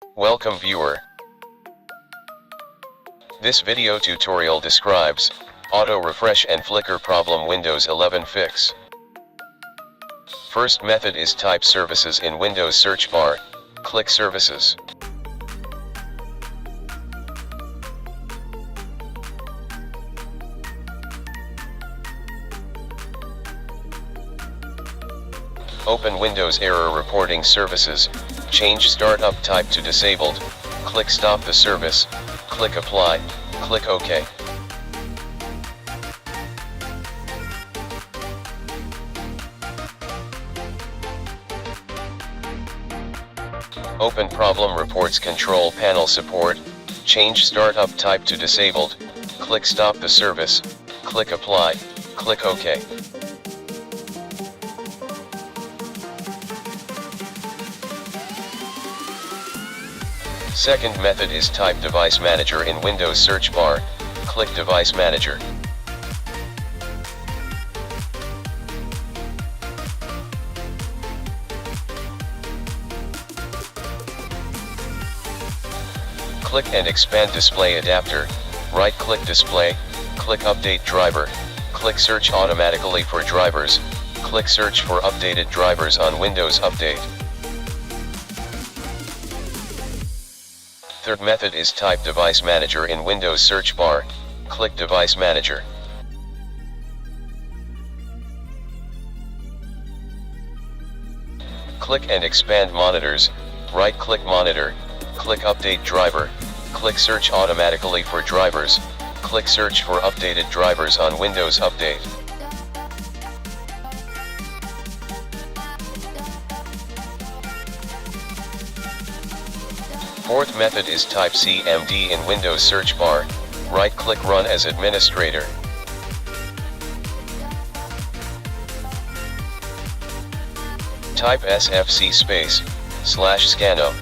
Welcome viewer. This video tutorial describes auto refresh and flicker problem Windows 11 fix. First method is type services in Windows search bar, click services. Open Windows Error Reporting Services, change startup type to disabled, click Stop the service, click Apply, click OK. Open Problem Reports Control Panel Support, change startup type to disabled, click Stop the service, click Apply, click OK. Second method is type Device Manager in Windows search bar, click Device Manager. Click and expand Display Adapter, right-click Display, click Update Driver, click Search automatically for drivers, click Search for updated drivers on Windows Update. Third method is type Device Manager in Windows search bar, click Device Manager. Click and expand Monitors, right-click Monitor, click Update Driver, click Search automatically for drivers, click Search for updated drivers on Windows Update. Fourth method is type CMD in Windows search bar, right-click Run as administrator. Type SFC /scanno.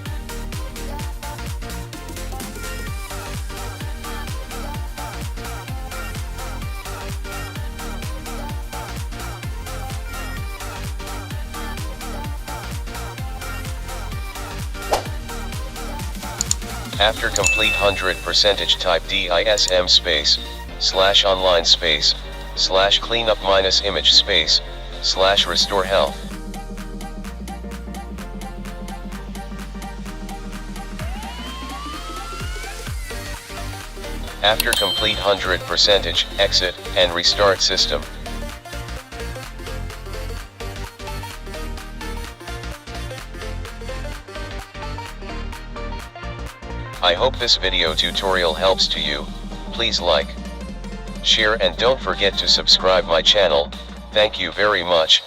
After complete 100% type DISM /online /cleanup -image /restore health. After complete 100% exit and restart system. I hope this video tutorial helps to you. Please like, share and don't forget to subscribe my channel. Thank you very much.